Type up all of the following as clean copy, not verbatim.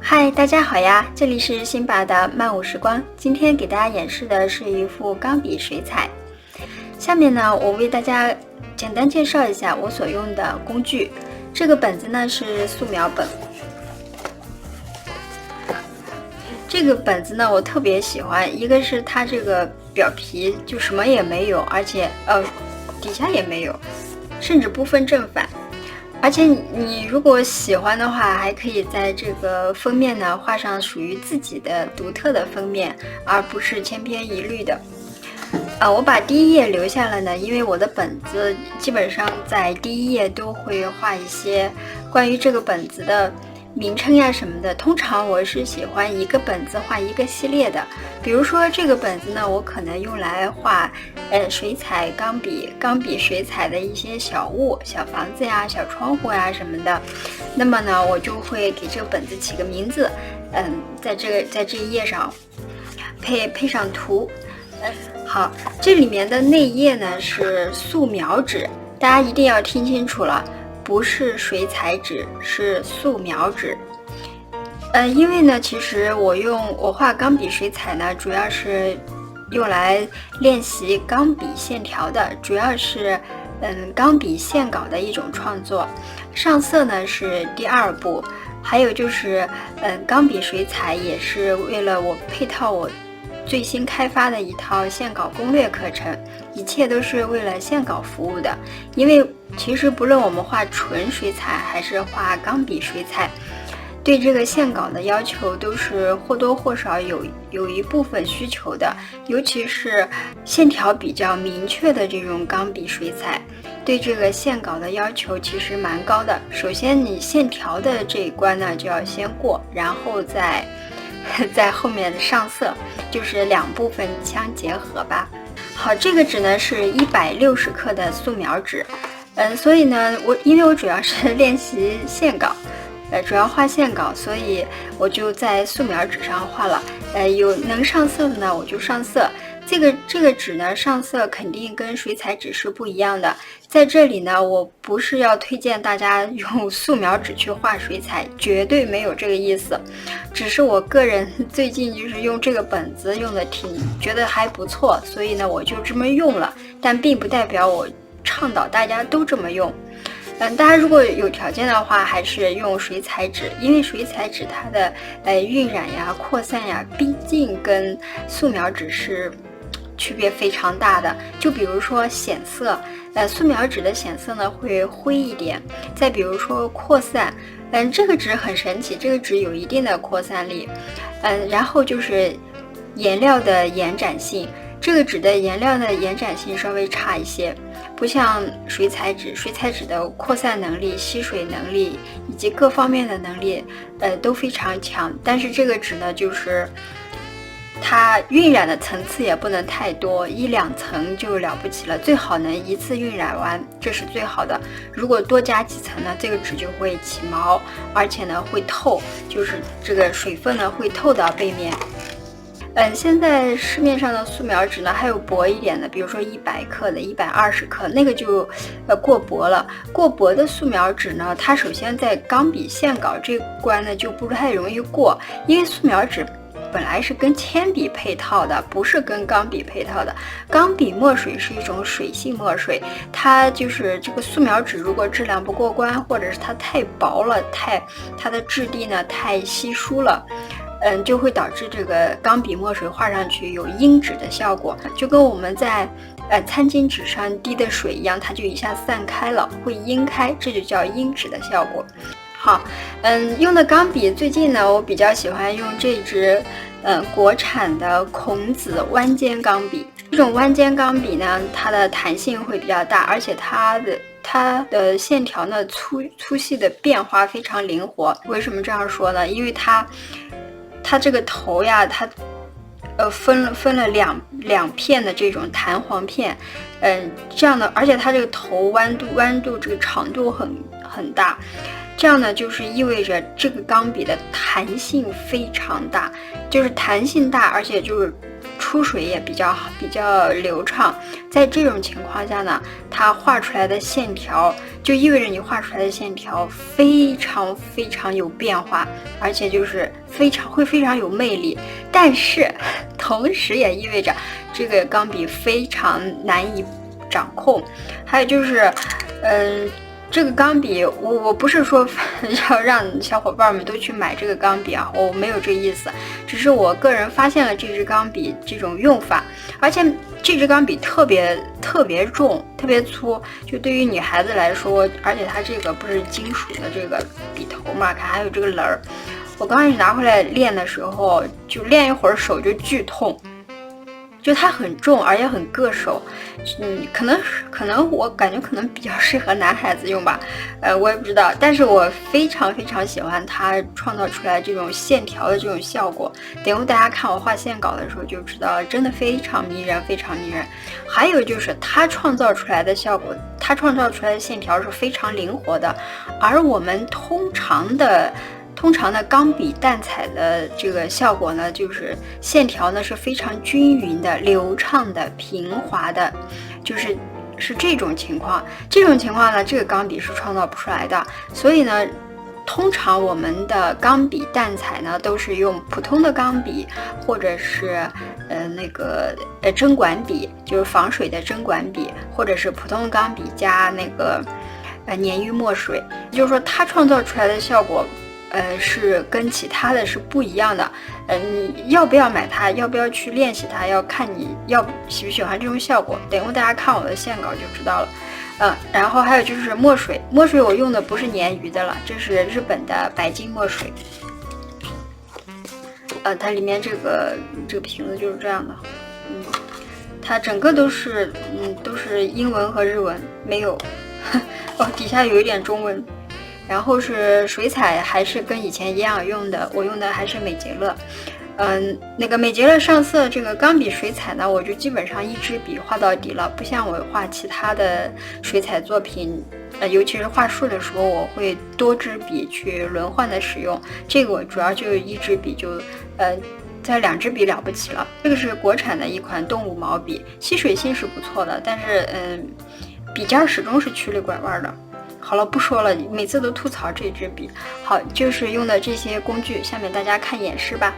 嗨，大家好呀，这里是辛巴的漫舞时光。今天给大家演示的是一幅钢笔水彩。下面呢，我为大家简单介绍一下我所用的工具。这个本子呢是素描本。这个本子呢我特别喜欢，一个是它这个表皮就什么也没有，而且底下也没有，甚至不分正反。而且你如果喜欢的话，还可以在这个封面呢画上属于自己的独特的封面，而不是千篇一律的。我把第一页留下了呢，因为我的本子基本上在第一页都会画一些关于这个本子的名称呀什么的。通常我是喜欢一个本子画一个系列的，比如说这个本子呢，我可能用来画水彩钢笔水彩的一些小物，小房子呀、小窗户呀什么的。那么呢，我就会给这个本子起个名字，在这一页上配上图。好，这里面的内页呢是素描纸，大家一定要听清楚了，不是水彩纸，是素描纸。因为呢，其实我画钢笔水彩呢，主要是用来练习钢笔线条的，主要是钢笔线稿的一种创作。上色呢是第二步，还有就是钢笔水彩也是为了我配套我最新开发的一套线稿攻略课程，一切都是为了线稿服务的。因为其实不论我们画纯水彩还是画钢笔水彩，对这个线稿的要求都是或多或少有一部分需求的，尤其是线条比较明确的这种钢笔水彩，对这个线稿的要求其实蛮高的。首先你线条的这一关呢就要先过，然后在后面上色，就是两部分相结合吧。好，这个纸呢是160克的素描纸，所以呢因为我主要是练习线稿，主要画线稿，所以我就在素描纸上画了。有能上色的呢我就上色。这个纸呢上色肯定跟水彩纸是不一样的。在这里呢，我不是要推荐大家用素描纸去画水彩，绝对没有这个意思。只是我个人最近就是用这个本子用的觉得还不错，所以呢我就这么用了，但并不代表我倡导大家都这么用。大家如果有条件的话，还是用水彩纸，因为水彩纸它的晕染呀、扩散呀，毕竟跟素描纸是区别非常大的。就比如说显色，素描纸的显色呢会灰一点。再比如说扩散，这个纸很神奇，这个纸有一定的扩散力。然后就是颜料的延展性，这个纸的颜料的延展性稍微差一些，不像水彩纸的扩散能力、吸水能力以及各方面的能力都非常强。但是这个纸呢，就是它晕染的层次也不能太多，1-2层就了不起了，最好能一次晕染完，这是最好的。如果多加几层呢，这个纸就会起毛，而且呢会透，就是这个水分呢会透到背面。现在市面上的素描纸呢还有薄一点的，比如说100克的、120克，那个就过薄了。过薄的素描纸呢，它首先在钢笔线稿这关呢就不太容易过，因为素描纸本来是跟铅笔配套的，不是跟钢笔配套的。钢笔墨水是一种水性墨水，它就是这个素描纸如果质量不过关，或者是它太薄了，它的质地呢太稀疏了，就会导致这个钢笔墨水画上去有阴纸的效果，就跟我们在餐巾纸上滴的水一样，它就一下散开了，会阴开，这就叫阴纸的效果。好，用的钢笔最近呢，我比较喜欢用这支国产的孔子弯尖钢笔。这种弯尖钢笔呢，它的弹性会比较大，而且它的线条呢粗细的变化非常灵活。为什么这样说呢？因为它这个头呀，它分了两片的这种弹簧片，这样的，而且它这个头弯度这个长度很大，这样呢就是意味着这个钢笔的弹性非常大，就是弹性大，而且就是出水也比较流畅。在这种情况下呢，它画出来的线条就意味着你画出来的线条非常有变化，而且就是非常有魅力。但是同时也意味着这个钢笔非常难以掌控。还有就是，这个钢笔，我不是说要让小伙伴们都去买这个钢笔啊，我没有这意思，只是我个人发现了这支钢笔这种用法，而且这支钢笔特别重，特别粗，就对于女孩子来说，而且它这个不是金属的这个笔头嘛，看还有这个棱儿，我刚开始拿回来练的时候，就练一会儿手就剧痛。就它很重，而且很硌手，可能我感觉可能比较适合男孩子用吧，我也不知道，但是我非常喜欢它创造出来这种线条的这种效果。等会大家看我画线稿的时候就知道了，真的非常迷人。还有就是它创造出来的效果，它创造出来的线条是非常灵活的，而我们通常的钢笔淡彩的这个效果呢，就是线条呢是非常均匀的、流畅的、平滑的，是这种情况。这种情况呢，这个钢笔是创造不出来的。所以呢，通常我们的钢笔淡彩呢，都是用普通的钢笔，或者是针管笔，就是防水的针管笔，或者是普通的钢笔加那个粘液墨水。就是说，它创造出来的效果。是跟其他的是不一样的。你要不要买它，要不要去练习它，要看你喜不喜欢这种效果。等会大家看我的线稿就知道了。然后还有就是墨水我用的不是鲶鱼的了，这是日本的白金墨水。它里面这个瓶子就是这样的。它整个都是英文和日文，没有底下有一点中文。然后是水彩，还是跟以前一样用的，我用的还是美捷乐。那个美捷乐上色这个钢笔水彩呢，我就基本上一支笔画到底了，不像我画其他的水彩作品，尤其是画树的时候，我会多支笔去轮换的使用。这个我主要就一支笔就再2支笔了不起了。这个是国产的一款动物毛笔，吸水性是不错的，但是笔尖始终是曲里拐弯的。好了，不说了，每次都吐槽这支笔。好，就是用的这些工具，下面大家看演示吧。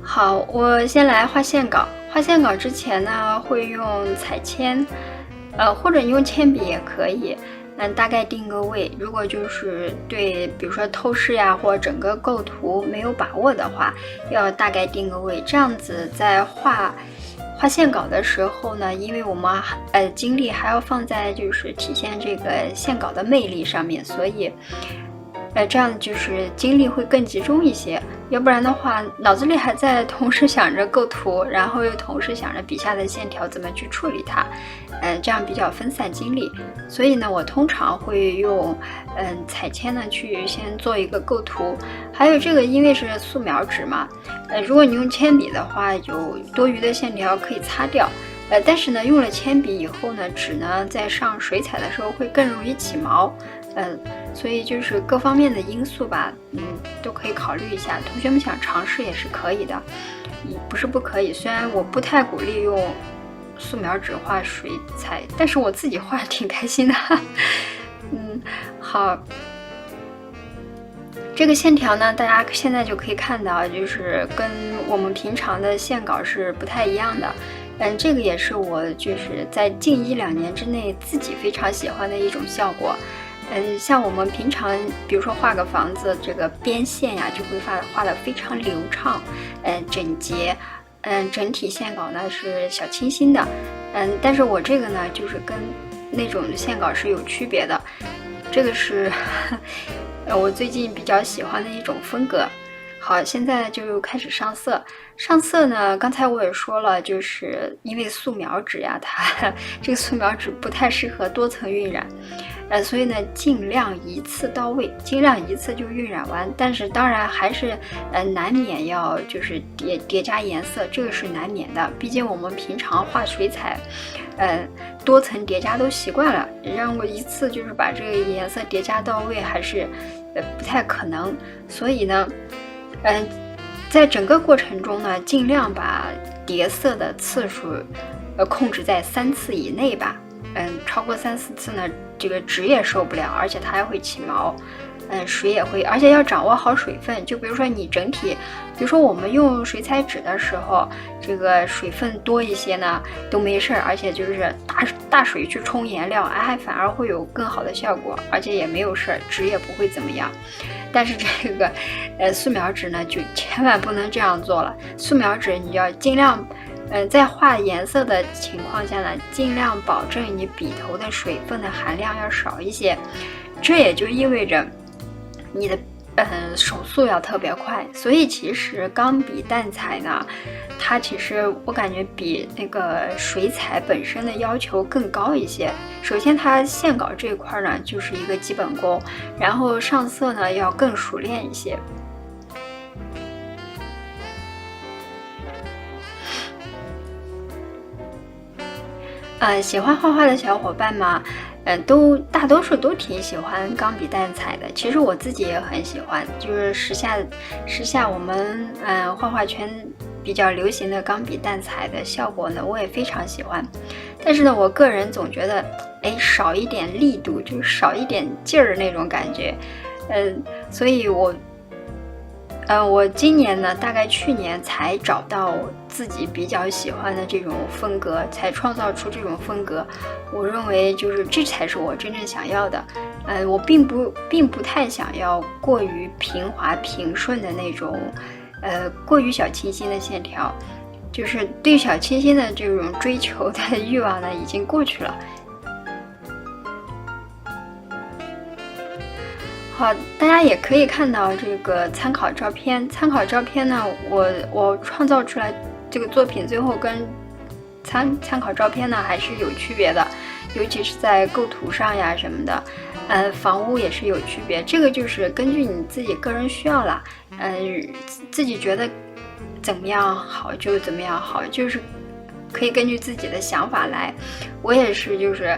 好，我先来画线稿。画线稿之前呢，会用彩铅，或者你用铅笔也可以。大概定个位。如果就是对，比如说透视呀，或者整个构图没有把握的话，要大概定个位，这样子在画线稿的时候呢，因为我们精力还要放在就是体现这个线稿的魅力上面，所以这样就是精力会更集中一些。要不然的话，脑子里还在同时想着构图，然后又同时想着笔下的线条怎么去处理它，这样比较分散精力。所以呢，我通常会用彩铅呢去先做一个构图。还有这个因为是素描纸嘛，如果你用铅笔的话，有多余的线条可以擦掉。但是呢，用了铅笔以后呢，纸呢在上水彩的时候会更容易起毛。所以就是各方面的因素吧，都可以考虑一下。同学们想尝试也是可以的，不是不可以。虽然我不太鼓励用素描纸画水彩，但是我自己画挺开心的。好，这个线条呢，大家现在就可以看到，就是跟我们平常的线稿是不太一样的。这个也是我就是在近1-2年之内自己非常喜欢的一种效果。像我们平常比如说画个房子，这个边线呀就会画得非常流畅，整洁，整体线稿呢是小清新的，但是我这个呢就是跟那种线稿是有区别的，这个是我最近比较喜欢的一种风格。好，现在就开始上色。上色呢，刚才我也说了，就是因为素描纸呀，它这个素描纸不太适合多层晕染，所以呢，尽量一次到位，尽量一次就晕染完。但是当然还是难免要就是叠加颜色，这个是难免的。毕竟我们平常画水彩，多层叠加都习惯了，让我一次就是把这个颜色叠加到位，还是不太可能。所以呢，在整个过程中呢，尽量把叠色的次数，控制在3次以内吧。超过3、4次呢，这个纸也受不了，而且它还会起毛。水也会，而且要掌握好水分。就比如说你整体，比如说我们用水彩纸的时候，这个水分多一些呢都没事儿，而且就是大水去冲颜料，反而会有更好的效果，而且也没有事儿，纸也不会怎么样。但是这个素描纸呢，就千万不能这样做了。素描纸你要尽量，在画颜色的情况下呢，尽量保证你笔头的水分的含量要少一些。这也就意味着你的手速要特别快。所以其实钢笔淡彩呢，它其实我感觉比那个水彩本身的要求更高一些。首先它线稿这一块呢就是一个基本功，然后上色呢要更熟练一些。喜欢画画的小伙伴嘛，大多数都挺喜欢钢笔淡彩的。其实我自己也很喜欢，就是时下我们画画圈比较流行的钢笔淡彩的效果呢，我也非常喜欢。但是呢，我个人总觉得，少一点力度，就是少一点劲儿那种感觉。所以我今年呢，大概去年才找到自己比较喜欢的这种风格，才创造出这种风格。我认为就是这才是我真正想要的。我并不太想要过于平滑平顺的那种，过于小清新的线条。就是对小清新的这种追求的欲望呢，已经过去了。好，大家也可以看到这个参考照片。参考照片呢，我创造出来这个作品，最后跟参考照片呢还是有区别的，尤其是在构图上呀什么的。房屋也是有区别，这个就是根据你自己个人需要啦。自己觉得怎么样好就怎么样好，就是可以根据自己的想法来。我也是就是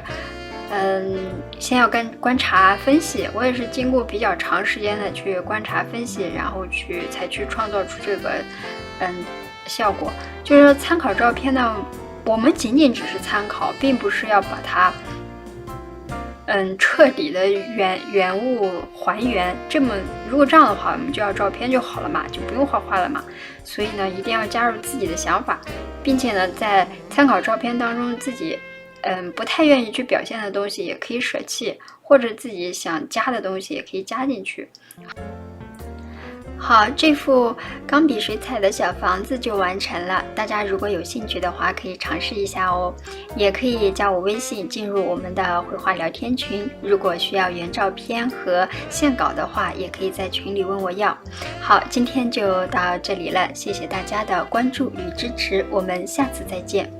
先要观察分析，我也是经过比较长时间的去观察分析，然后才去创造出这个效果。就是说参考照片呢，我们仅仅只是参考，并不是要把它彻底的原物还原。如果这样的话，我们就要照片就好了嘛，就不用画画了嘛。所以呢，一定要加入自己的想法，并且呢，在参考照片当中自己不太愿意去表现的东西也可以舍弃，或者自己想加的东西也可以加进去。好，这幅钢笔水彩的小房子就完成了。大家如果有兴趣的话，可以尝试一下哦。也可以加我微信进入我们的绘画聊天群。如果需要原照片和线稿的话，也可以在群里问我要。好，今天就到这里了，谢谢大家的关注与支持，我们下次再见。